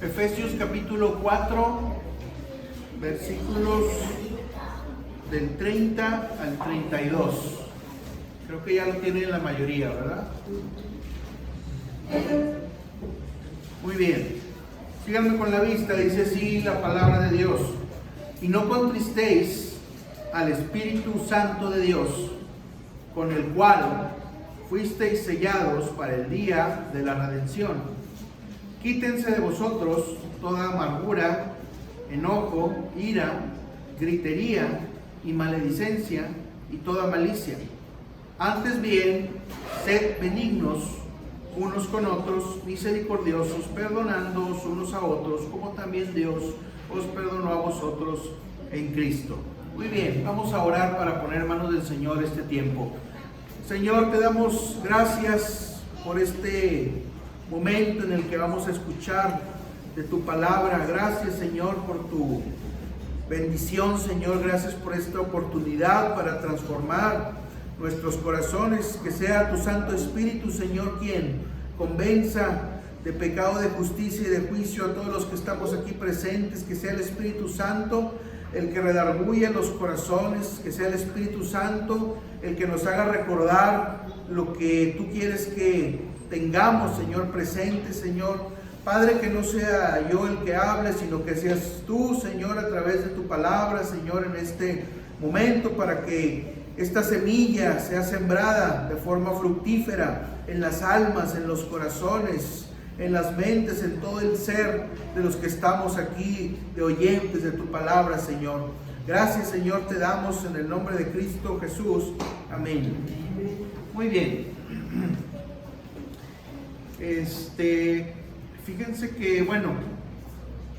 Efesios capítulo 4, versículos del 30 al 32. Creo que ya lo tienen la mayoría, ¿verdad? Muy bien. Síganme con la vista, dice así la palabra de Dios. Y no contristéis al Espíritu Santo de Dios, con el cual fuisteis sellados para el día de la redención. Quítense de vosotros toda amargura, enojo, ira, gritería y maledicencia y toda malicia. Antes bien, sed benignos unos con otros, misericordiosos, perdonándoos unos a otros, como también Dios os perdonó a vosotros en Cristo. Muy bien, vamos a orar para poner en manos del Señor este tiempo. Señor, te damos gracias por este momento en el que vamos a escuchar de tu palabra. Gracias, Señor, por tu bendición, Señor. Gracias por esta oportunidad para transformar nuestros corazones. Que sea tu Santo Espíritu, Señor, quien convenza de pecado, de justicia y de juicio a todos los que estamos aquí presentes. Que sea el Espíritu Santo el que redarguya los corazones. Que sea el Espíritu Santo el que nos haga recordar lo que tú quieres que tengamos, Señor, presente, Señor. Padre, que no sea yo el que hable, sino que seas tú, Señor, a través de tu palabra, Señor, en este momento, para que esta semilla sea sembrada de forma fructífera en las almas, en los corazones, en las mentes, en todo el ser de los que estamos aquí, de oyentes de tu palabra, Señor. Gracias, Señor, te damos en el nombre de Cristo Jesús. Amén. Muy bien. Fíjense que, bueno,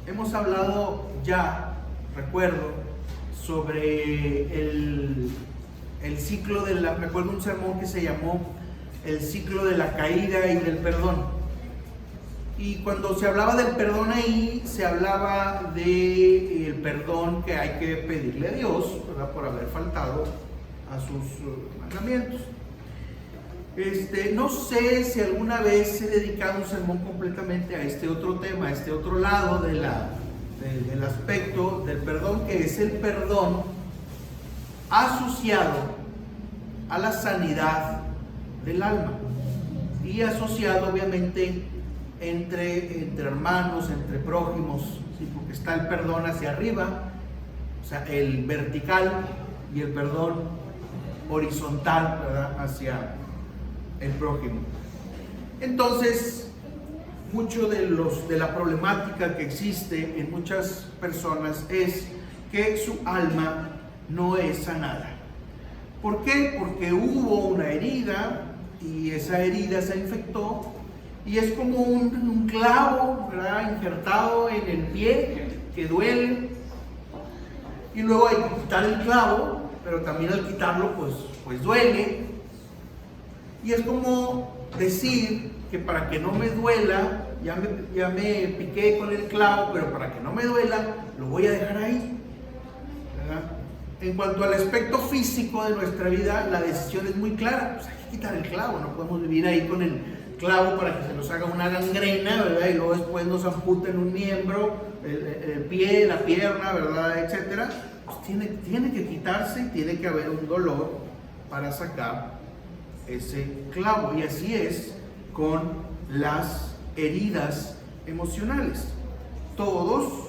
hemos hablado ya, recuerdo, sobre el ciclo de la, me acuerdo un sermón que se llamó el ciclo de la caída y del perdón. Y cuando se hablaba del perdón ahí, se hablaba del perdón que hay que pedirle a Dios, ¿verdad?, por haber faltado a sus mandamientos. No sé si alguna vez he dedicado un sermón completamente a este otro tema, a este otro lado del aspecto del perdón, que es el perdón asociado a la sanidad del alma y asociado obviamente entre hermanos, entre prójimos, ¿sí? Porque está el perdón hacia arriba, o sea, el vertical, y el perdón horizontal, ¿verdad?, hacia el prójimo. Entonces, mucho de la problemática que existe en muchas personas es que su alma no es sanada. ¿Por qué? Porque hubo una herida y esa herida se infectó y es como un clavo, ¿verdad?, injertado en el pie que duele, y luego hay que quitar el clavo, pero también al quitarlo pues duele. Y es como decir que para que no me duela, ya me piqué con el clavo, pero para que no me duela, lo voy a dejar ahí, ¿verdad? En cuanto al aspecto físico de nuestra vida, la decisión es muy clara. Pues hay que quitar el clavo, no podemos vivir ahí con el clavo para que se nos haga una gangrena, ¿verdad? Y luego después nos amputen un miembro, el pie, la pierna, ¿verdad?, etcétera. Pues tiene que quitarse y tiene que haber un dolor para sacar ese clavo. Y así es con las heridas emocionales. Todos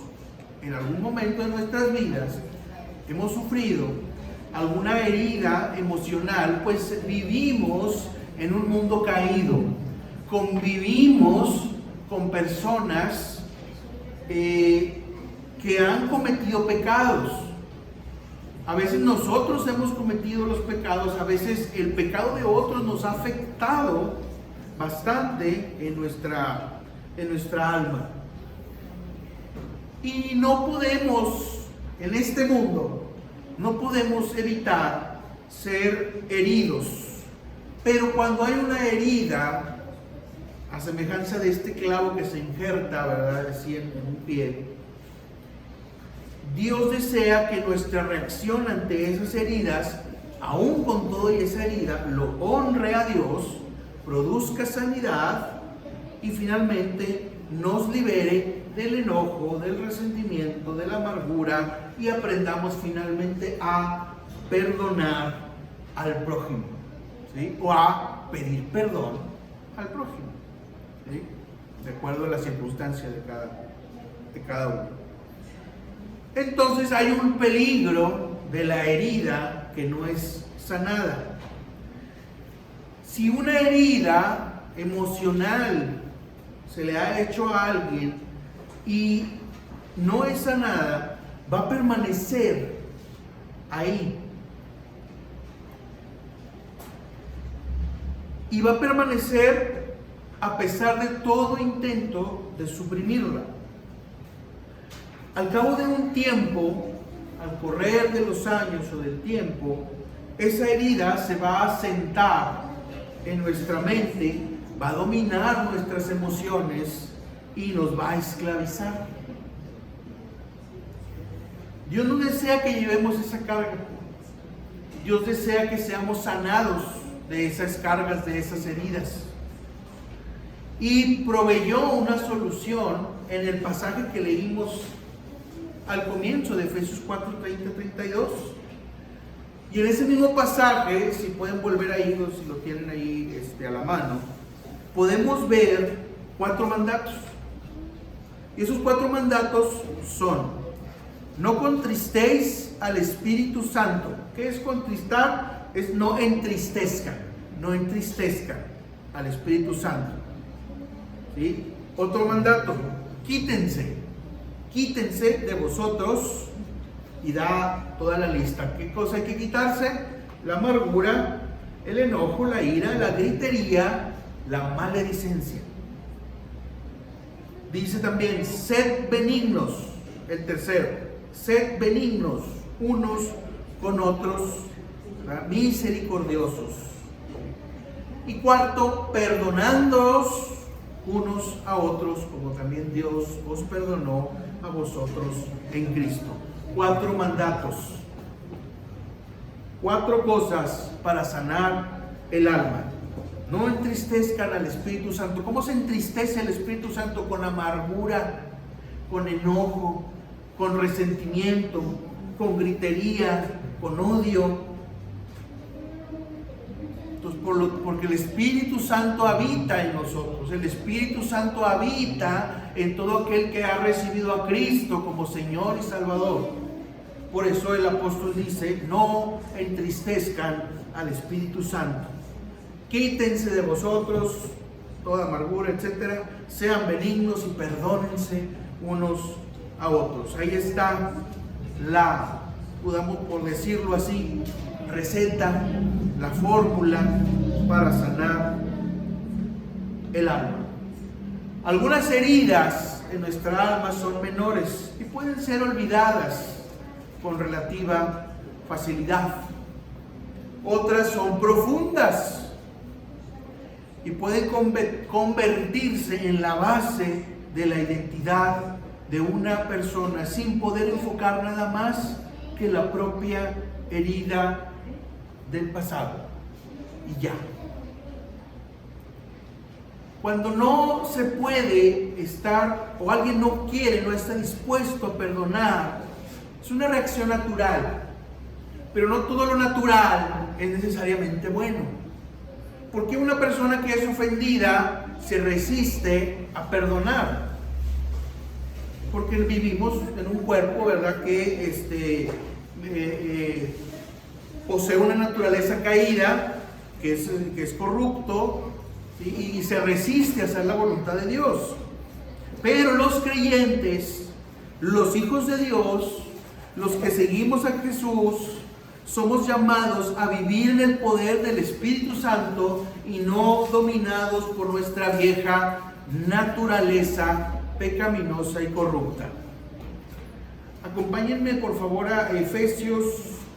en algún momento de nuestras vidas hemos sufrido alguna herida emocional, pues vivimos en un mundo caído, convivimos con personas que han cometido pecados. A veces nosotros hemos cometido los pecados, a veces el pecado de otros nos ha afectado bastante en nuestra alma. Y no podemos, en este mundo, no podemos evitar ser heridos. Pero cuando hay una herida, a semejanza de este clavo que se injerta, ¿verdad?, así en un pie, Dios desea que nuestra reacción ante esas heridas, aún con todo y esa herida, lo honre a Dios, produzca sanidad y finalmente nos libere del enojo, del resentimiento, de la amargura y aprendamos finalmente a perdonar al prójimo, ¿sí? O a pedir perdón al prójimo, ¿sí? De acuerdo a la circunstancia de cada uno. Entonces hay un peligro de la herida que no es sanada. Si una herida emocional se le ha hecho a alguien y no es sanada, va a permanecer ahí. Y va a permanecer a pesar de todo intento de suprimirla. Al cabo de un tiempo, al correr de los años o del tiempo, esa herida se va a sentar en nuestra mente, va a dominar nuestras emociones y nos va a esclavizar. Dios no desea que llevemos esa carga. Dios desea que seamos sanados de esas cargas, de esas heridas. Y proveyó una solución en el pasaje que leímos al comienzo de Efesios 4, 30, 32. Y en ese mismo pasaje, si pueden volver ahí, o si lo tienen ahí a la mano, podemos ver 4 mandatos. Y esos 4 mandatos son: no contristéis al Espíritu Santo. ¿Qué es contristar? Es no entristezcan al Espíritu Santo, ¿sí? Otro mandato: quítense de vosotros, y da toda la lista. ¿Qué cosa hay que quitarse? La amargura, el enojo, la ira, la gritería, la maledicencia. Dice también: sed benignos. El tercero: sed benignos unos con otros, ¿verdad? Misericordiosos. Y cuarto: perdonándoos unos a otros, como también Dios os perdonó a vosotros en Cristo. 4 mandatos, 4 cosas para sanar el alma. No entristezcan al Espíritu Santo. ¿Cómo se entristece el Espíritu Santo? Con amargura, con enojo, con resentimiento, con gritería, con odio. Entonces, porque el Espíritu Santo habita en nosotros. El Espíritu Santo habita en todo aquel que ha recibido a Cristo como Señor y Salvador. Por eso el apóstol dice: no entristezcan al Espíritu Santo. Quítense de vosotros toda amargura, etc. Sean benignos y perdónense unos a otros. Ahí está la, podamos por decirlo así, receta, la fórmula para sanar el alma. Algunas heridas en nuestra alma son menores y pueden ser olvidadas con relativa facilidad. Otras son profundas y pueden convertirse en la base de la identidad de una persona sin poder enfocar nada más que la propia herida del pasado y ya. Cuando no se puede estar, o alguien no quiere, no está dispuesto a perdonar, es una reacción natural, pero no todo lo natural es necesariamente bueno. ¿Por qué una persona que es ofendida se resiste a perdonar? Porque vivimos en un cuerpo, ¿verdad?, que posee una naturaleza caída, que es corrupto, ¿sí? Y se resiste a hacer la voluntad de Dios. Pero los creyentes, los hijos de Dios, los que seguimos a Jesús, somos llamados a vivir en el poder del Espíritu Santo y no dominados por nuestra vieja naturaleza pecaminosa y corrupta. Acompáñenme por favor a Efesios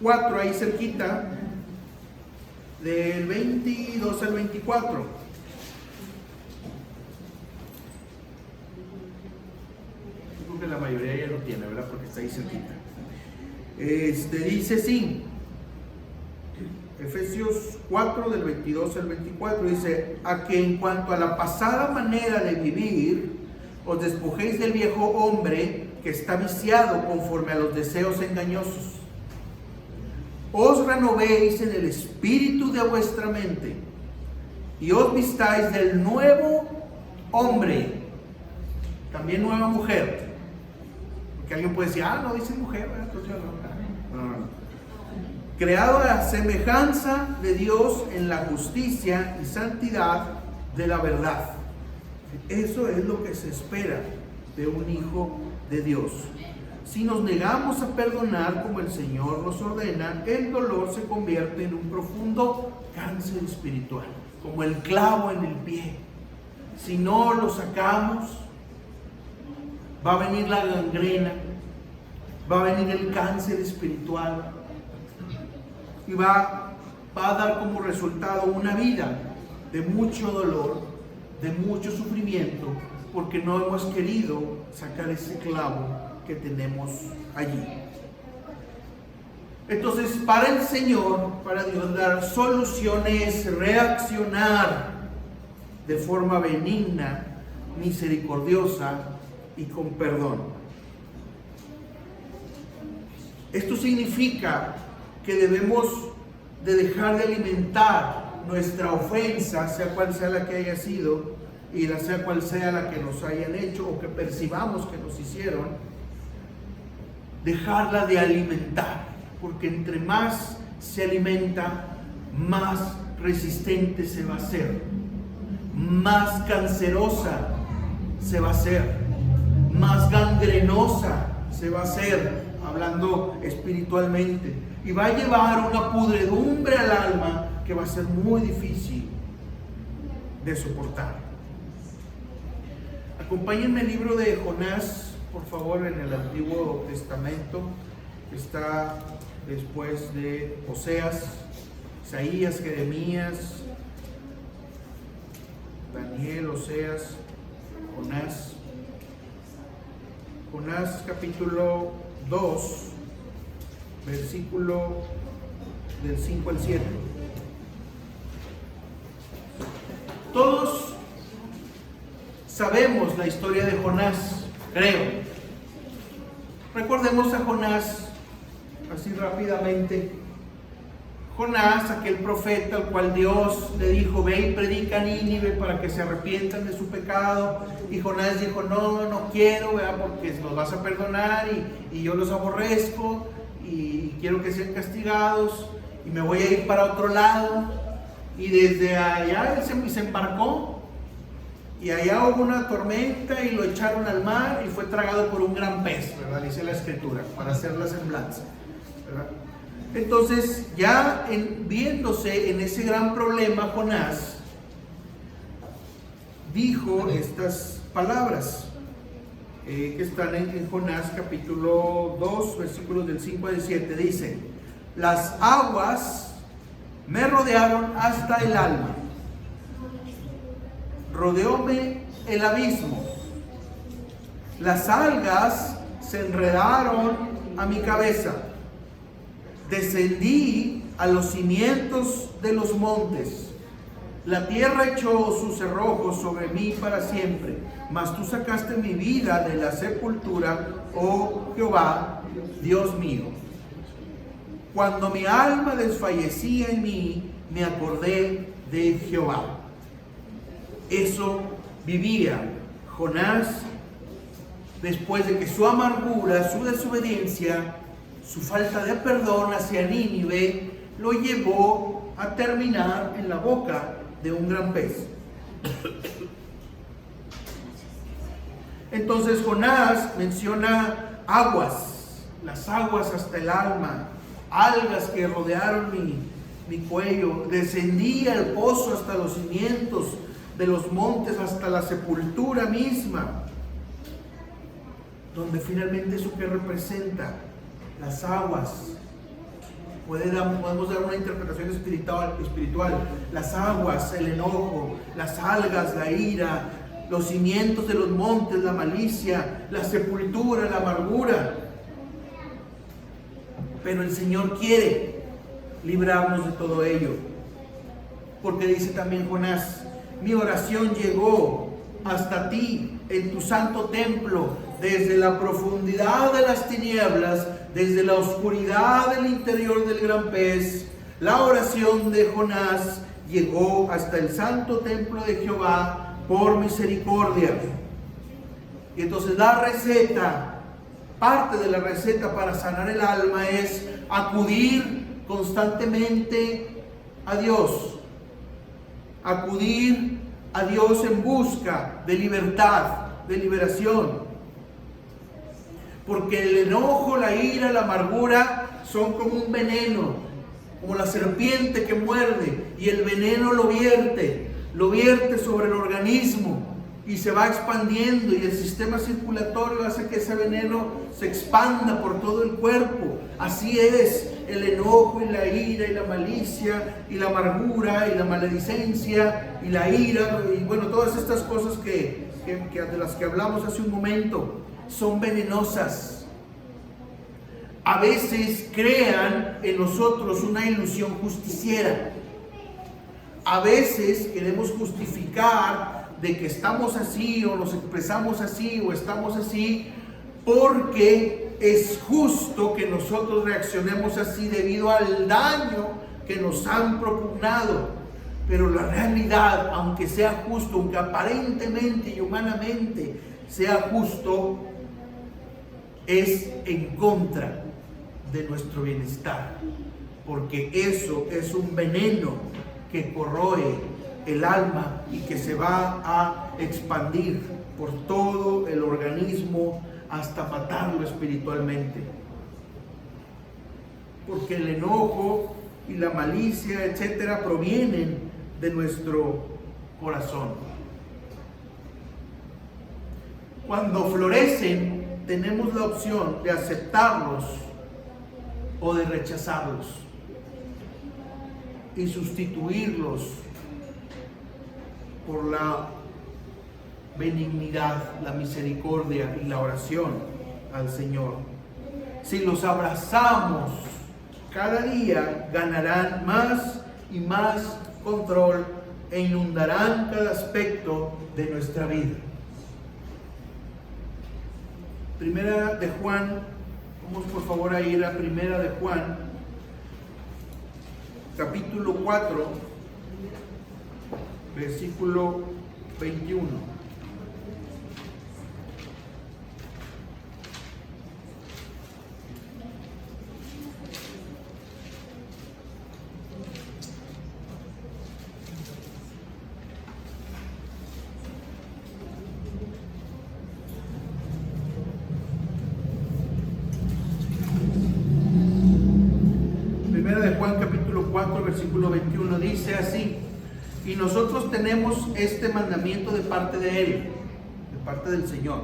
4, ahí cerquita, del 22 al 24. Yo creo que la mayoría ya lo tiene, ¿verdad? Porque está ahí cerquita. Dice así, Efesios 4 del 22 al 24 dice: a que en cuanto a la pasada manera de vivir, os despojéis del viejo hombre que está viciado conforme a los deseos engañosos. Os renovéis en el espíritu de vuestra mente y os vistáis del nuevo hombre, también nueva mujer. Porque alguien puede decir: no dice mujer, entonces no. Creado a la semejanza de Dios en la justicia y santidad de la verdad. Eso es lo que se espera de un hijo de Dios. Si nos negamos a perdonar como el Señor nos ordena, el dolor se convierte en un profundo cáncer espiritual, como el clavo en el pie. Si no lo sacamos, va a venir la gangrena, va a venir el cáncer espiritual y va a dar como resultado una vida de mucho dolor, de mucho sufrimiento, porque no hemos querido sacar ese clavo que tenemos allí. Entonces, para el Señor, para Dios, dar solución es reaccionar de forma benigna, misericordiosa y con perdón. Esto significa que debemos de dejar de alimentar nuestra ofensa, sea cual sea la que haya sido, y sea cual sea la que nos hayan hecho o que percibamos que nos hicieron, dejarla de alimentar, porque entre más se alimenta, más resistente se va a hacer, más cancerosa se va a hacer, más gangrenosa se va a hacer, hablando espiritualmente, y va a llevar una pudredumbre al alma que va a ser muy difícil de soportar. Acompáñenme el libro de Jonás, por favor, en el Antiguo Testamento. Está después de Oseas, Isaías, Jeremías, Daniel, Oseas, Jonás. Jonás capítulo 2, versículo del 5 al 7. Todos sabemos la historia de Jonás, creo. Recordemos a Jonás así rápidamente. Jonás, aquel profeta al cual Dios le dijo: ve y predica a Nínive para que se arrepientan de su pecado. Y Jonás dijo: no quiero, ¿verdad? Porque los vas a perdonar y yo los aborrezco y quiero que sean castigados y me voy a ir para otro lado. Y desde allá él se embarcó, y allá hubo una tormenta y lo echaron al mar y fue tragado por un gran pez, ¿verdad? Dice la Escritura, para hacer la semblanza, ¿verdad? Entonces, ya viéndose en ese gran problema, Jonás dijo estas palabras que están en Jonás capítulo 2, versículos del 5 al 7. Dice: las aguas me rodearon hasta el alma, rodeóme el abismo, las algas se enredaron a mi cabeza, descendí a los cimientos de los montes, la tierra echó sus cerrojos sobre mí para siempre, mas tú sacaste mi vida de la sepultura, oh Jehová, Dios mío. Cuando mi alma desfallecía en mí, me acordé de Jehová. Eso vivía Jonás después de que su amargura, su desobediencia, su falta de perdón hacia Nínive lo llevó a terminar en la boca de un gran pez. Entonces Jonás menciona aguas, las aguas hasta el alma, algas que rodearon mi cuello, descendí al pozo hasta los cimientos de los montes, hasta la sepultura misma, donde finalmente eso que representa las aguas. Podemos dar una interpretación espiritual. Las aguas, el enojo, las algas, la ira, los cimientos de los montes, la malicia, la sepultura, la amargura. Pero el Señor quiere librarnos de todo ello. Porque dice también Jonás: mi oración llegó hasta ti en tu santo templo, desde la profundidad de las tinieblas, desde la oscuridad del interior del gran pez. La oración de Jonás llegó hasta el santo templo de Jehová por misericordia. Y entonces la receta, parte de la receta para sanar el alma es acudir constantemente a Dios. Acudir a Dios en busca de libertad, de liberación. Porque el enojo, la ira, la amargura son como un veneno, como la serpiente que muerde, y el veneno lo vierte sobre el organismo y se va expandiendo, y el sistema circulatorio hace que ese veneno se expanda por todo el cuerpo. Así es el enojo y la ira y la malicia y la amargura y la maledicencia y la ira, y bueno, todas estas cosas de las que hablamos hace un momento son venenosas. A veces crean en nosotros una ilusión justiciera. A veces queremos justificar de que estamos así, o nos expresamos así, o estamos así, porque es justo que nosotros reaccionemos así debido al daño que nos han propugnado. Pero la realidad, aunque sea justo, aunque aparentemente y humanamente sea justo, es en contra de nuestro bienestar, porque eso es un veneno que corroe el alma y que se va a expandir por todo el organismo hasta matarlo espiritualmente. Porque el enojo y la malicia, etcétera, provienen de nuestro corazón. Cuando florecen, tenemos la opción de aceptarlos o de rechazarlos y sustituirlos por la benignidad, la misericordia y la oración al Señor. Si los abrazamos cada día, ganarán más y más control e inundarán cada aspecto de nuestra vida. Primera de Juan, vamos por favor a ir a Primera de Juan, capítulo 4, versículo 21. Primera de Juan, capítulo 4, versículo 21, dice así: y nosotros tenemos este mandamiento de parte de Él, de parte del Señor: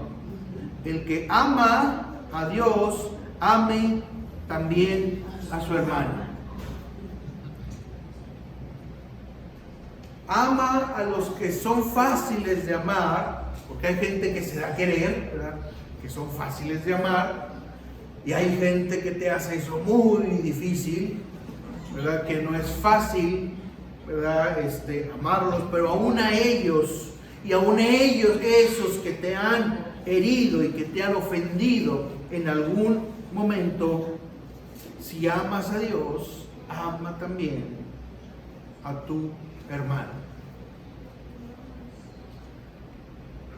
el que ama a Dios, ame también a su hermano. Ama a los que son fáciles de amar, porque hay gente que se da a querer, ¿verdad?, que son fáciles de amar, y hay gente que te hace eso muy difícil, ¿verdad?, que no es fácil, ¿verdad?, amarlos. Pero aún a ellos, y aún ellos, esos que te han herido y que te han ofendido en algún momento, si amas a Dios, ama también a tu hermano.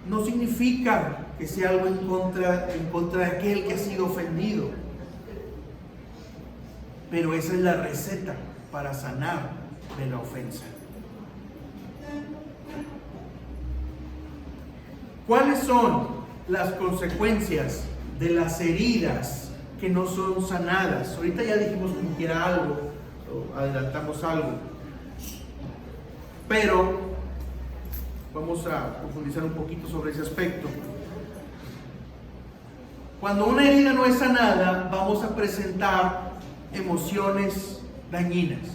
No significa que sea algo en contra de aquel que ha sido ofendido, pero esa es la receta para sanar de la ofensa. ¿Cuáles son las consecuencias de las heridas que no son sanadas? Ahorita ya dijimos que era algo, adelantamos algo, pero vamos a profundizar un poquito sobre ese aspecto. Cuando una herida no es sanada, vamos a presentar emociones dañinas,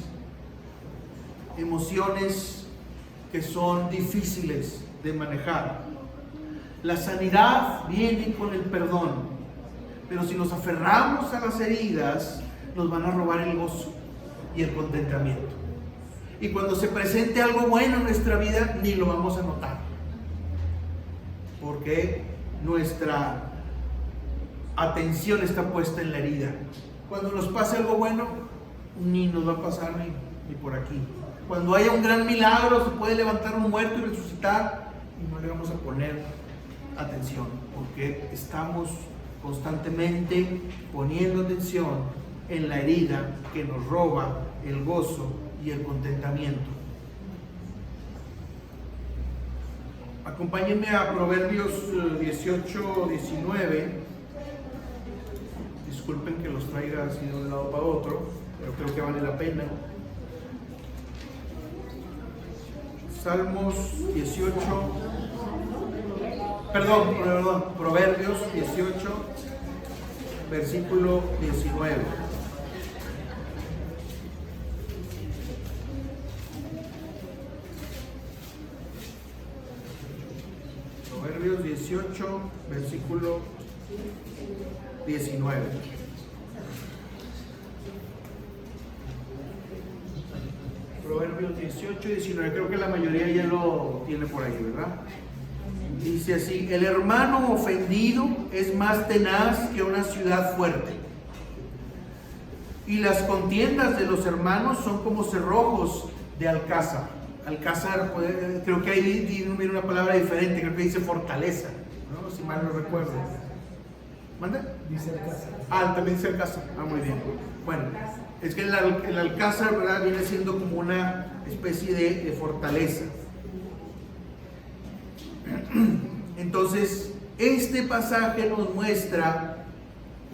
emociones que son difíciles de manejar. La sanidad viene con el perdón, pero si nos aferramos a las heridas, nos van a robar el gozo, y el contentamiento. Y cuando se presente algo bueno en nuestra vida, ni lo vamos a notar, porque nuestra atención está puesta en la herida. Cuando nos pase algo bueno, ni nos va a pasar ni por aquí. Cuando haya un gran milagro, se puede levantar un muerto y resucitar, y no le vamos a poner atención, porque estamos constantemente poniendo atención en la herida que nos roba el gozo y el contentamiento. Acompáñenme a Proverbios 18, 19. Disculpen que los traiga así de un lado para otro, pero creo que vale la pena. Salmos 18, perdón, Proverbios 18, versículo 19. Proverbios 18, versículo 19. Proverbios 18 y 19, creo que la mayoría ya lo tiene por ahí, ¿verdad? Dice así: el hermano ofendido es más tenaz que una ciudad fuerte, y las contiendas de los hermanos son como cerrojos de alcázar. Alcázar, creo que ahí tiene una palabra diferente, creo que dice fortaleza, ¿no? Si mal no recuerdo. ¿Manda? Dice alcázar. También dice alcázar. Muy bien. Bueno, es que el alcázar, ¿verdad?, viene siendo como una especie de fortaleza. Entonces, este pasaje nos muestra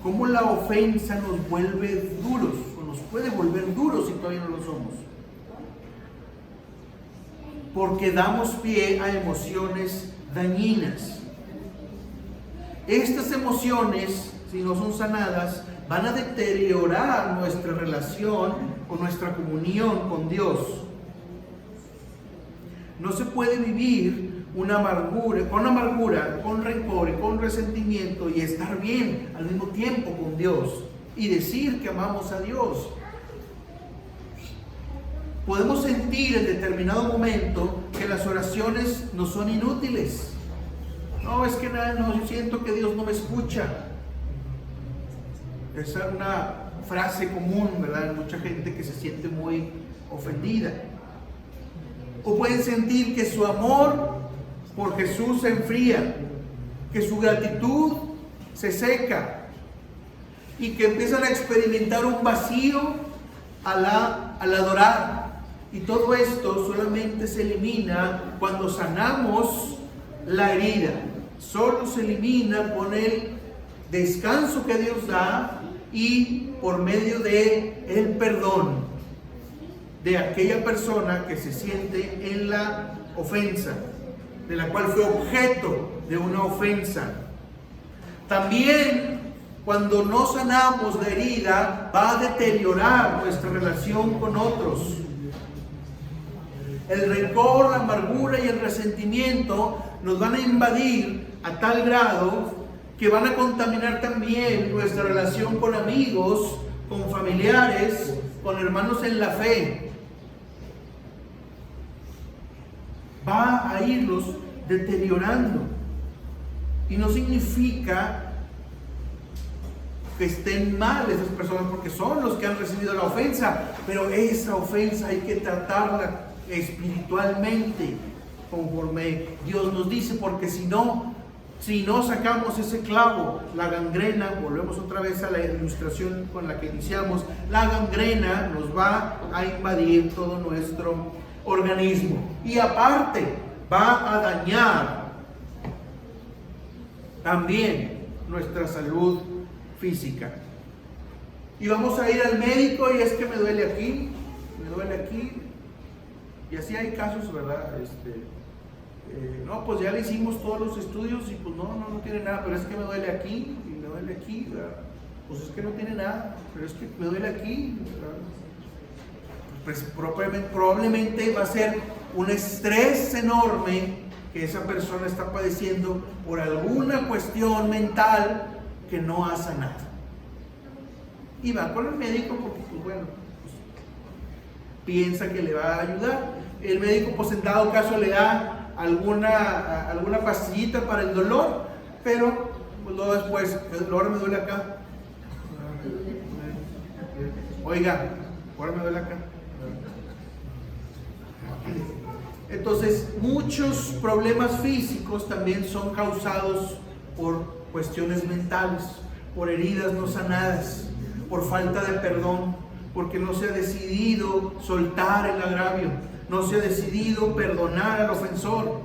cómo la ofensa nos vuelve duros, o nos puede volver duros si todavía no lo somos, porque damos pie a emociones dañinas. Estas emociones, si no son sanadas, van a deteriorar nuestra relación o nuestra comunión con Dios. No se puede vivir con amargura, con rencor y con resentimiento y estar bien al mismo tiempo con Dios y decir que amamos a Dios. Podemos sentir en determinado momento que las oraciones nos son inútiles. No, es que yo siento que Dios no me escucha. Esa es una frase común, ¿verdad? Mucha gente que se siente muy ofendida. O pueden sentir que su amor por Jesús se enfría, que su gratitud se seca y que empiezan a experimentar un vacío al adorar. Y todo esto solamente se elimina cuando sanamos la herida. Solo se elimina con el descanso que Dios da y por medio de el perdón de aquella persona que se siente en la ofensa, de la cual fue objeto de una ofensa. También, cuando no sanamos la herida, va a deteriorar nuestra relación con otros. El rencor, la amargura y el resentimiento nos van a invadir a tal grado que van a contaminar también nuestra relación con amigos, con familiares, con hermanos en la fe. Va a irlos deteriorando. Y no significa que estén mal esas personas, porque son los que han recibido la ofensa, pero esa ofensa hay que tratarla espiritualmente, conforme Dios nos dice, porque si no sacamos ese clavo, la gangrena, volvemos otra vez a la ilustración con la que iniciamos, la gangrena nos va a invadir todo nuestro organismo y aparte va a dañar también nuestra salud física. Y vamos a ir al médico y es que me duele aquí, y así hay casos, ¿verdad? No, pues ya le hicimos todos los estudios y pues no tiene nada, pero es que me duele aquí y me duele aquí, ¿verdad? Pues es que no tiene nada, pero es que me duele aquí, ¿verdad? Pues probablemente va a ser un estrés enorme que esa persona está padeciendo por alguna cuestión mental que no ha sanado. Y va con el médico porque, pues bueno, piensa que le va a ayudar. El médico, pues en dado caso, le da alguna pastillita para el dolor, pero pues, luego después, el dolor me duele acá. Oiga, ahora me duele acá. Entonces, muchos problemas físicos también son causados por cuestiones mentales, por heridas no sanadas, por falta de perdón, porque no se ha decidido soltar el agravio, no se ha decidido perdonar al ofensor.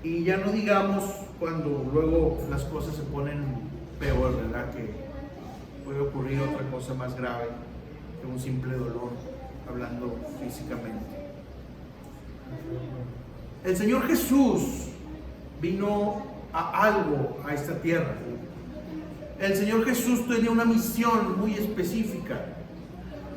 Y ya no digamos cuando luego las cosas se ponen peor, ¿verdad? Que puede ocurrir otra cosa más grave que un simple dolor, hablando físicamente. El Señor Jesús vino a algo a esta tierra. El Señor Jesús tenía una misión muy específica.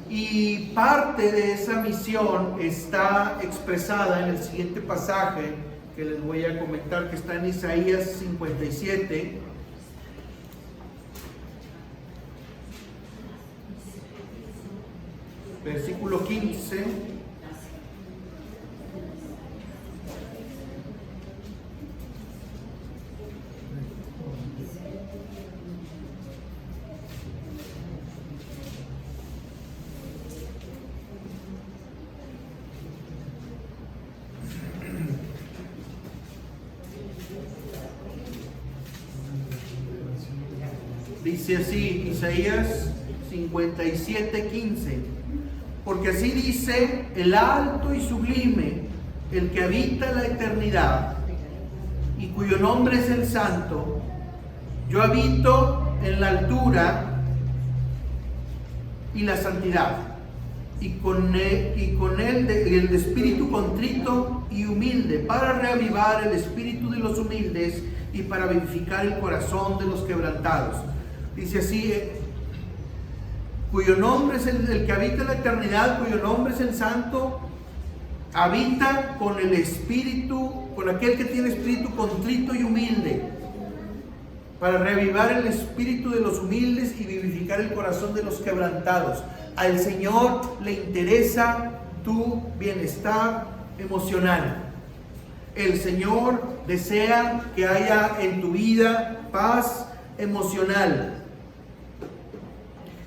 Y parte de esa misión está expresada en el siguiente pasaje que les voy a comentar, que está en Isaías 57. Versículo 15. Dice así, Isaías 57:15: porque así dice el alto y sublime, el que habita la eternidad, y cuyo nombre es el Santo. Yo habito en la altura y la santidad, y con él el espíritu contrito y humilde, para reavivar el espíritu de los humildes y para vivificar el corazón de los quebrantados. Dice así, cuyo nombre es el que habita en la eternidad, cuyo nombre es el Santo, habita con el espíritu, con aquel que tiene espíritu contrito y humilde, para reavivar el espíritu de los humildes y vivificar el corazón de los quebrantados. Al Señor le interesa tu bienestar emocional. El Señor desea que haya en tu vida paz emocional.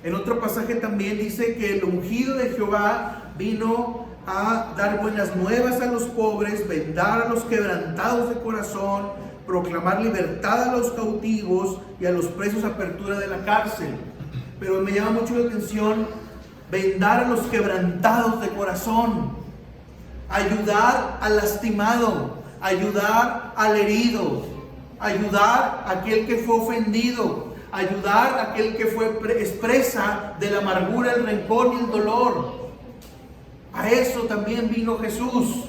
En otro pasaje también dice que el ungido de Jehová vino a dar buenas nuevas a los pobres, vendar a los quebrantados de corazón, proclamar libertad a los cautivos y a los presos apertura de la cárcel. Pero me llama mucho la atención vendar a los quebrantados de corazón, ayudar al lastimado, ayudar al herido, ayudar a aquel que fue ofendido, ayudar a aquel que fue expresa de la amargura, el rencor y el dolor. A eso también vino Jesús.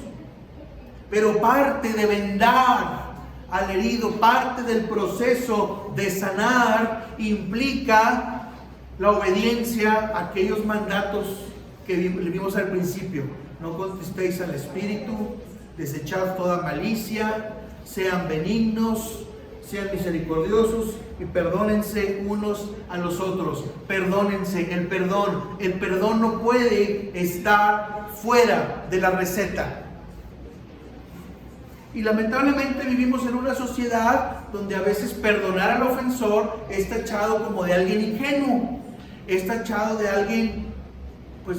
Pero parte de vendar al herido, parte del proceso de sanar, implica la obediencia a aquellos mandatos que vimos al principio. No contristéis al Espíritu, desechad toda malicia, sean benignos, sean misericordiosos y perdónense unos a los otros. Perdónense. El perdón no puede estar fuera de la receta. Y lamentablemente vivimos en una sociedad donde a veces perdonar al ofensor es tachado como de alguien ingenuo, es tachado de alguien, pues,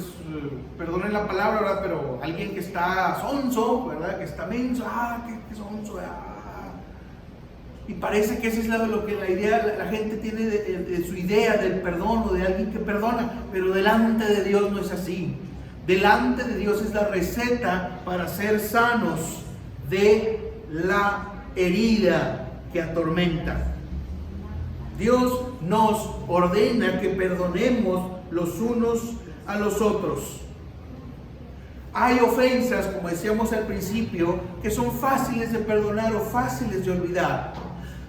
perdonen la palabra, ¿verdad? Pero alguien que está sonso, ¿verdad? Que está menso, qué sonso, Y parece que esa es lo que la gente tiene de su idea del perdón o de alguien que perdona, pero delante de Dios no es así. Delante de Dios es la receta para ser sanos de la herida que atormenta. Dios nos ordena que perdonemos los unos a los otros. Hay ofensas, como decíamos al principio, que son fáciles de perdonar o fáciles de olvidar.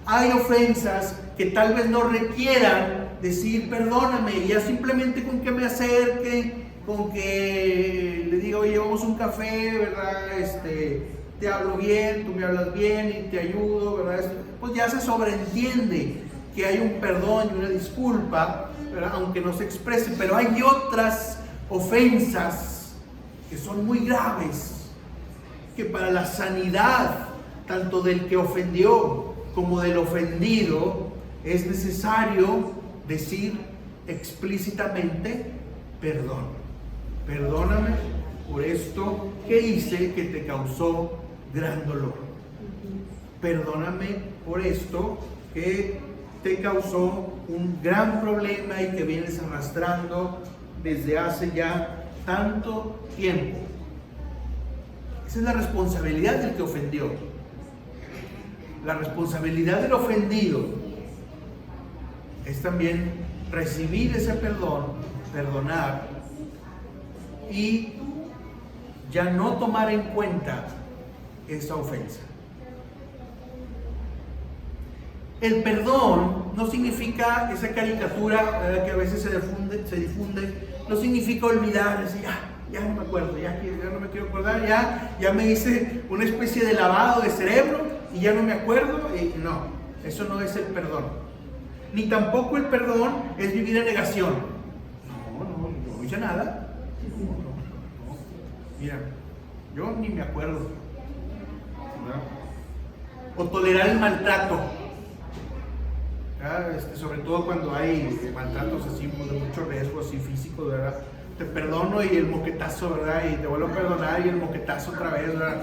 Hay ofensas que tal vez no requieran decir perdóname, y ya simplemente con que me acerque, con que le diga, oye, vamos a un café, ¿verdad? Te hablo bien, tú me hablas bien y te ayudo, ¿verdad? Pues ya se sobreentiende que hay un perdón y una disculpa, ¿verdad? Aunque no se exprese, pero hay otras ofensas que son muy graves, que para la sanidad tanto del que ofendió como del ofendido es necesario decir explícitamente perdón. Perdóname por esto que hice que te causó gran dolor. Perdóname por esto que te causó un gran problema y que vienes arrastrando desde hace ya tanto tiempo. Esa es la responsabilidad del que ofendió. La responsabilidad del ofendido es también recibir ese perdón, perdonar y ya no tomar en cuenta esa ofensa. El perdón no significa esa caricatura que a veces se difunde, no significa olvidar, decir, ya no me acuerdo, ya no me quiero acordar, ya me hice una especie de lavado de cerebro y ya no me acuerdo. No, eso no es el perdón. Ni tampoco el perdón es vivir en negación. No hice nada. No. Mira, yo ni me acuerdo. ¿No? O tolerar el maltrato. Sobre todo cuando hay maltratos así de mucho riesgo, así físico, ¿verdad? Te perdono y el moquetazo, ¿verdad? Y te vuelvo a perdonar y el moquetazo otra vez, ¿verdad?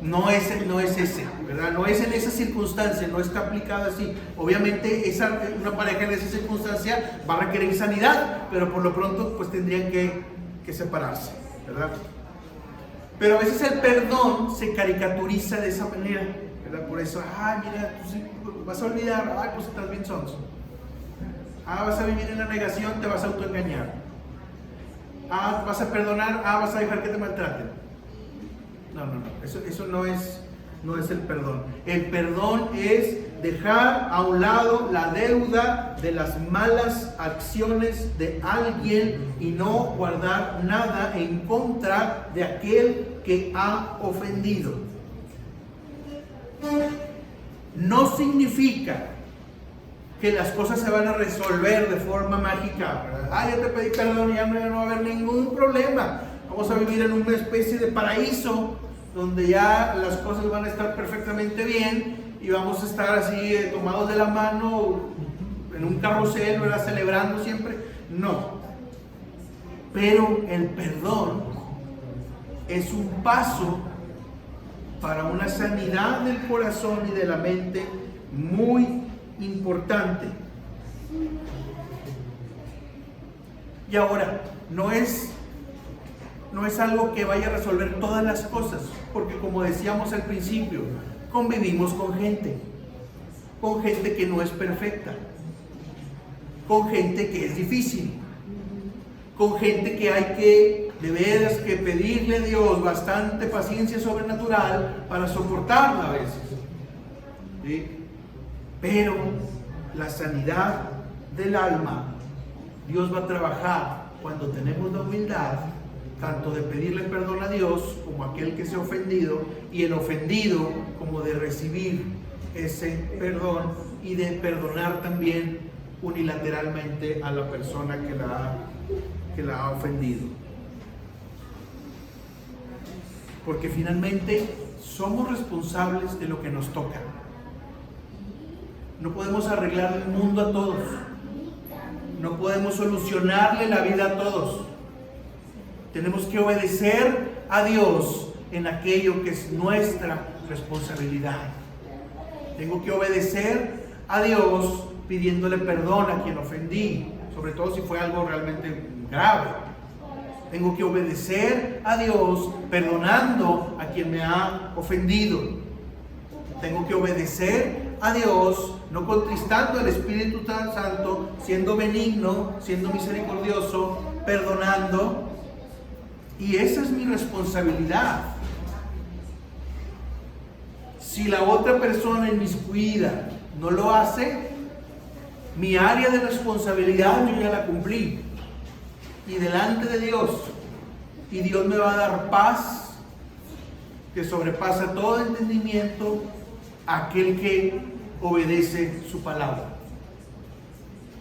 No es ese, ¿verdad? No es en esa circunstancia, no está aplicado así. Obviamente una pareja en esa circunstancia va a requerir sanidad, pero por lo pronto pues tendrían que separarse, ¿verdad? Pero a veces el perdón se caricaturiza de esa manera, ¿verdad? Por eso, mira, tú sí, vas a olvidar, pues estás bien sonso. Vas a vivir en la negación, te vas a autoengañar. Vas a perdonar, vas a dejar que te maltraten. No, eso no es el perdón. El perdón es dejar a un lado la deuda de las malas acciones de alguien y no guardar nada en contra de aquel que ha ofendido. No significa que las cosas se van a resolver de forma mágica, ¿verdad? Ya te pedí perdón y ya no va a haber ningún problema. Vamos a vivir en una especie de paraíso donde ya las cosas van a estar perfectamente bien y vamos a estar así tomados de la mano en un carrusel, ¿verdad? Celebrando siempre. No. Pero el perdón es un paso para una sanidad del corazón y de la mente muy importante. Y ahora, no es algo que vaya a resolver todas las cosas, porque como decíamos al principio, convivimos con gente que no es perfecta, con gente que es difícil, con gente que hay que, de veras, que pedirle a Dios bastante paciencia sobrenatural para soportarla a veces, ¿sí? Pero la sanidad del alma, Dios va a trabajar cuando tenemos la humildad, tanto de pedirle perdón a Dios como a aquel que se ha ofendido, y el ofendido como de recibir ese perdón y de perdonar también unilateralmente a la persona que la ha ofendido. Porque finalmente somos responsables de lo que nos toca. No podemos arreglar el mundo a todos. No podemos solucionarle la vida a todos. Tenemos que obedecer a Dios en aquello que es nuestra responsabilidad. Tengo que obedecer a Dios pidiéndole perdón a quien ofendí, sobre todo si fue algo realmente grave. Tengo que obedecer a Dios perdonando a quien me ha ofendido. Tengo que obedecer a Dios no contristando al Espíritu Santo, siendo benigno, siendo misericordioso, perdonando. Y esa es mi responsabilidad. Si la otra persona inmiscuida no lo hace, mi área de responsabilidad yo ya la cumplí. Y delante de Dios, y Dios me va a dar paz que sobrepasa todo entendimiento a aquel que obedece su palabra.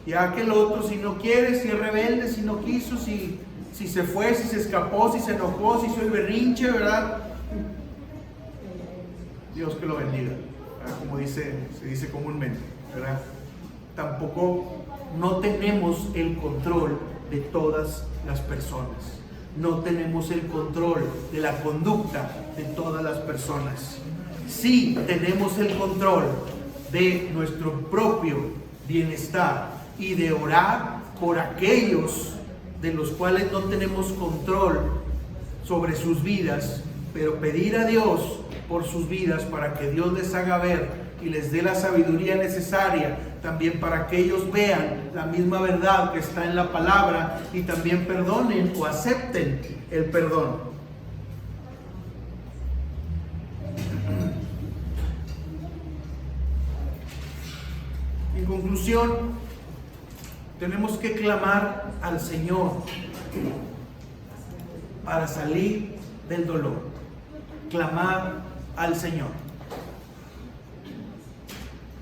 Y aquel otro, si no quiere, si es rebelde, si no quiso, si se fue, si se escapó, si se enojó, si hizo el berrinche, ¿verdad? Dios que lo bendiga, ¿verdad? Como se dice comúnmente, ¿verdad? Tampoco no tenemos el control de todas las personas. No tenemos el control de la conducta de todas las personas. Sí tenemos el control de nuestro propio bienestar y de orar por aquellos de los cuales no tenemos control sobre sus vidas, pero pedir a Dios por sus vidas para que Dios les haga ver y les dé la sabiduría necesaria, también para que ellos vean la misma verdad que está en la palabra y también perdonen o acepten el perdón. En conclusión, tenemos que clamar al Señor para salir del dolor. Clamar al Señor.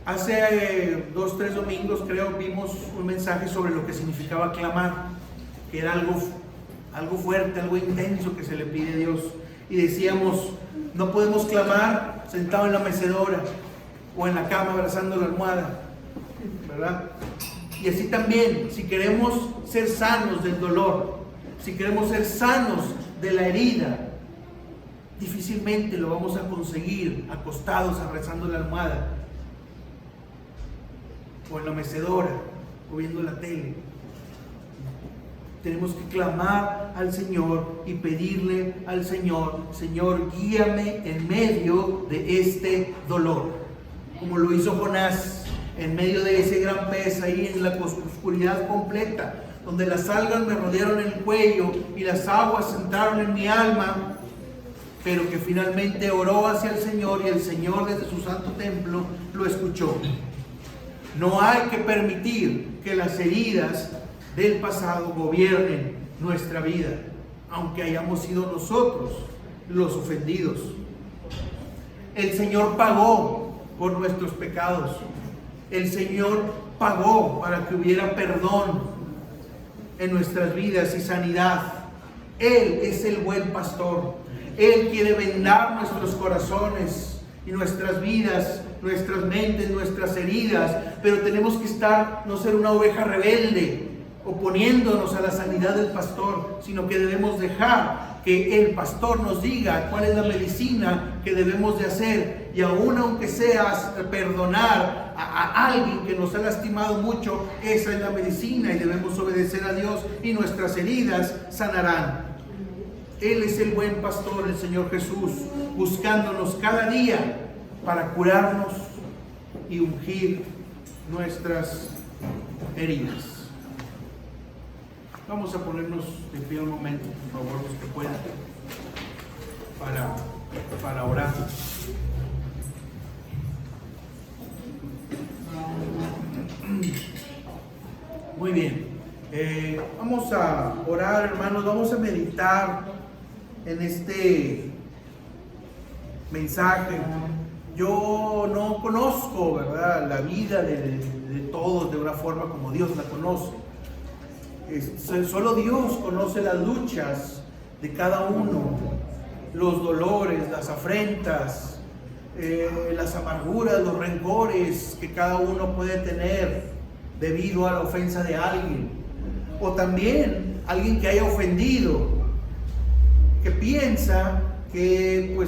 Hace 2 o 3 domingos, creo, vimos un mensaje sobre lo que significaba clamar, que era algo fuerte, algo intenso que se le pide a Dios. Y decíamos, no podemos clamar sentado en la mecedora o en la cama abrazando la almohada, ¿verdad? Y así también, si queremos ser sanos del dolor, si queremos ser sanos de la herida, difícilmente lo vamos a conseguir acostados abrazando la almohada o en la mecedora o viendo la tele. Tenemos que clamar al Señor y pedirle al Señor: Señor, guíame en medio de este dolor, como lo hizo Jonás en medio de ese gran pez, ahí en la oscuridad completa, donde las algas me rodearon el cuello y las aguas entraron en mi alma, pero que finalmente oró hacia el Señor y el Señor desde su santo templo lo escuchó. No hay que permitir que las heridas del pasado gobiernen nuestra vida, aunque hayamos sido nosotros los ofendidos. El Señor pagó por nuestros pecados. El Señor pagó para que hubiera perdón en nuestras vidas y sanidad. Él es el buen pastor. Él quiere vendar nuestros corazones y nuestras vidas, nuestras mentes, nuestras heridas, pero tenemos que no ser una oveja rebelde, oponiéndonos a la sanidad del pastor, sino que debemos dejar que el pastor nos diga cuál es la medicina que debemos de hacer, y aún aunque sea perdonar a alguien que nos ha lastimado mucho, esa es la medicina y debemos obedecer a Dios y nuestras heridas sanarán. Él es el buen pastor, el Señor Jesús, buscándonos cada día para curarnos y ungir nuestras heridas. Vamos a ponernos de pie un momento, por favor, los que puedan, para orar. Muy bien. Vamos a orar, hermanos, vamos a meditar en este mensaje. Yo no conozco, ¿verdad?, la vida de todos de una forma como Dios la conoce. Solo Dios conoce las luchas de cada uno, los dolores, las afrentas, las amarguras, los rencores que cada uno puede tener debido a la ofensa de alguien, o también alguien que haya ofendido, que piensa que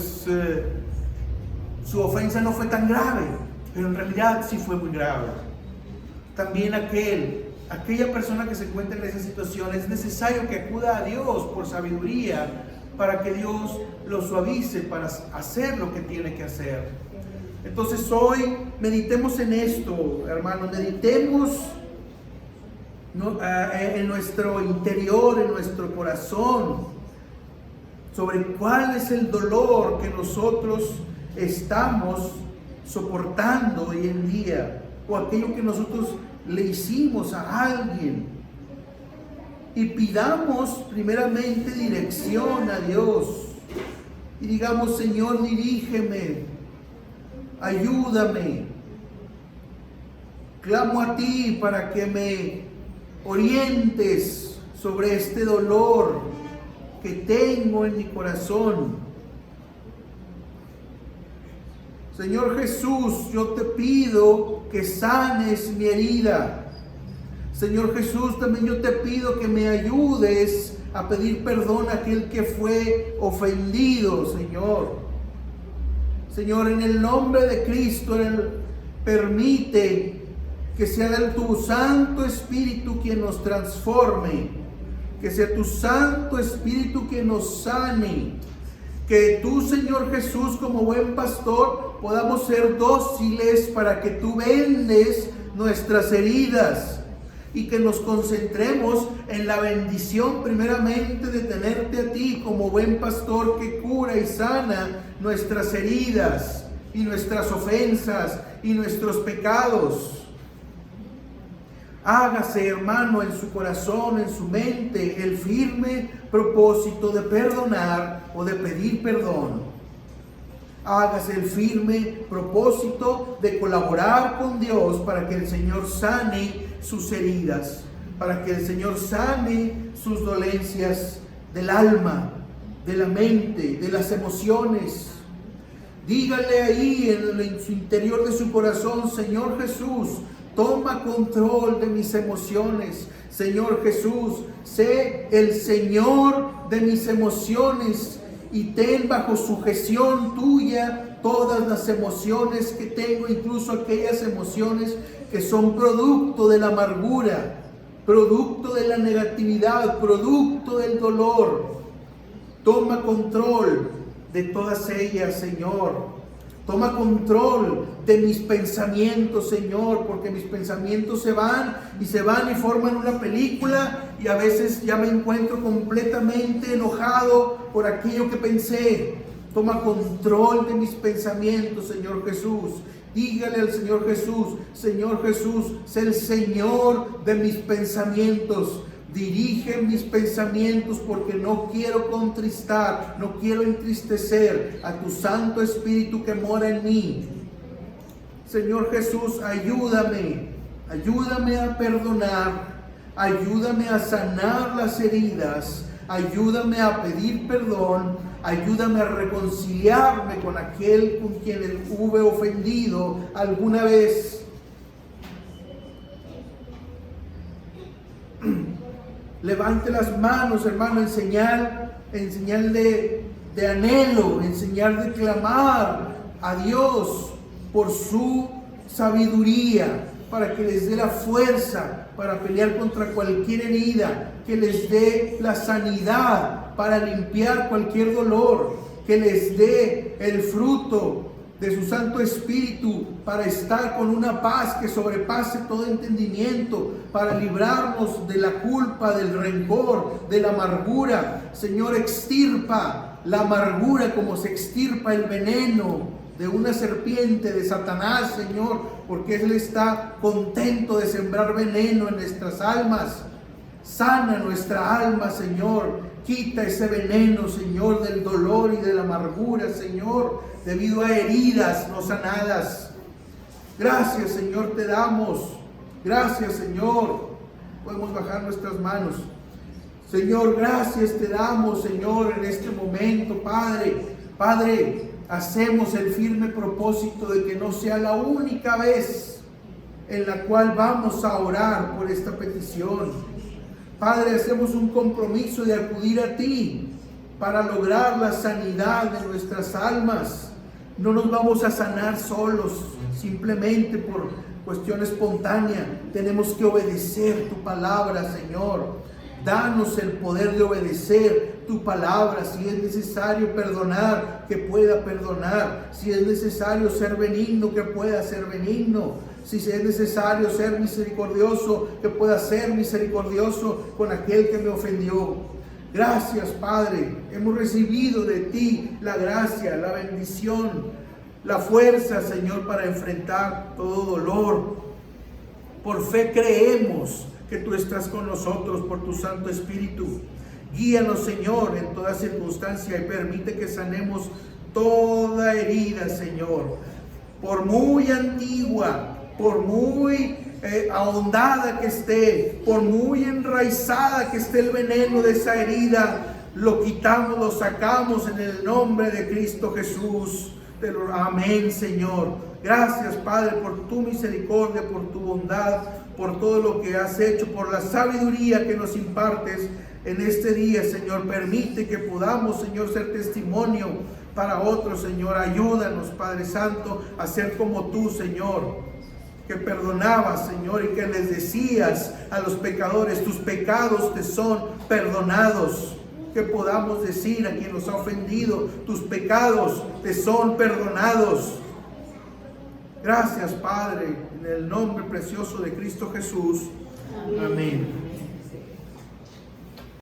su ofensa no fue tan grave, pero en realidad sí fue muy grave. También aquella persona que se encuentra en esa situación, es necesario que acuda a Dios por sabiduría, para que Dios lo suavice para hacer lo que tiene que hacer. Entonces hoy meditemos en esto, hermanos, meditemos en nuestro interior, en nuestro corazón, sobre cuál es el dolor que nosotros estamos soportando hoy en día, o aquello que nosotros le hicimos a alguien, y pidamos primeramente dirección a Dios y digamos: Señor, dirígeme, ayúdame. Clamo a ti para que me orientes sobre este dolor que tengo en mi corazón. Señor Jesús, yo te pido que sanes mi herida. Señor Jesús, también yo te pido que me ayudes a pedir perdón a aquel que fue ofendido, Señor. Señor, en el nombre de Cristo, permite que sea tu Santo Espíritu quien nos transforme, que sea tu Santo Espíritu quien nos sane, que tú, Señor Jesús, como buen pastor, podamos ser dóciles para que tú vendes nuestras heridas y que nos concentremos en la bendición primeramente de tenerte a ti como buen pastor que cura y sana nuestras heridas y nuestras ofensas y nuestros pecados. Hágase, hermano, en su corazón, en su mente, el firme propósito de perdonar o de pedir perdón. Hágase el firme propósito de colaborar con Dios para que el Señor sane sus heridas, para que el Señor sane sus dolencias del alma, de la mente, de las emociones. Dígale ahí en su interior de su corazón: Señor Jesús, toma control de mis emociones. Señor Jesús, sé el Señor de mis emociones y ten bajo sujeción tuya todas las emociones que tengo, incluso aquellas emociones que son producto de la amargura, producto de la negatividad, producto del dolor. Toma control de todas ellas, Señor. Toma control de mis pensamientos, Señor, porque mis pensamientos se van y forman una película, y a veces ya me encuentro completamente enojado por aquello que pensé. Toma control de mis pensamientos, Señor Jesús. Dígale al Señor Jesús: Señor Jesús, sé el Señor de mis pensamientos. Dirige mis pensamientos, porque no quiero contristar, no quiero entristecer a tu Santo Espíritu que mora en mí. Señor Jesús, ayúdame a perdonar, ayúdame a sanar las heridas, ayúdame a pedir perdón, ayúdame a reconciliarme con aquel con quien hube ofendido alguna vez. Levante las manos, hermano, en señal de anhelo, en señal de clamar a Dios por su sabiduría, para que les dé la fuerza para pelear contra cualquier herida, que les dé la sanidad para limpiar cualquier dolor, que les dé el fruto de su Santo Espíritu para estar con una paz que sobrepase todo entendimiento, para librarnos de la culpa, del rencor, de la amargura. Señor, extirpa la amargura como se extirpa el veneno de una serpiente, de Satanás, Señor, porque Él está contento de sembrar veneno en nuestras almas. Sana nuestra alma, Señor. Quita ese veneno, Señor, del dolor y de la amargura, Señor, debido a heridas no sanadas. Gracias, Señor, te damos. Gracias, Señor. Podemos bajar nuestras manos. Señor, gracias te damos, Señor, en este momento, Padre. Padre, hacemos el firme propósito de que no sea la única vez en la cual vamos a orar por esta petición. Padre, hacemos un compromiso de acudir a ti para lograr la sanidad de nuestras almas. No nos vamos a sanar solos, simplemente por cuestión espontánea. Tenemos que obedecer tu palabra, Señor. Danos el poder de obedecer tu palabra. Si es necesario perdonar, que pueda perdonar. Si es necesario ser benigno, que pueda ser benigno. Si es necesario ser misericordioso, que pueda ser misericordioso con aquel que me ofendió. Gracias, Padre. Hemos recibido de ti la gracia, la bendición, la fuerza, Señor, para enfrentar todo dolor. Por fe creemos que tú estás con nosotros por tu Santo Espíritu. Guíanos, Señor, en toda circunstancia, y permite que sanemos toda herida, Señor, por muy antigua, por muy ahondada que esté, por muy enraizada que esté el veneno de esa herida, lo quitamos, lo sacamos en el nombre de Cristo Jesús. Amén, Señor. Gracias, Padre, por tu misericordia, por tu bondad, por todo lo que has hecho, por la sabiduría que nos impartes en este día, Señor. Permite que podamos, Señor, ser testimonio para otros, Señor. Ayúdanos, Padre Santo, a ser como tú, Señor, que perdonabas, Señor, y que les decías a los pecadores: tus pecados te son perdonados. Que podamos decir a quien nos ha ofendido: tus pecados te son perdonados. Gracias, Padre, en el nombre precioso de Cristo Jesús. Amén.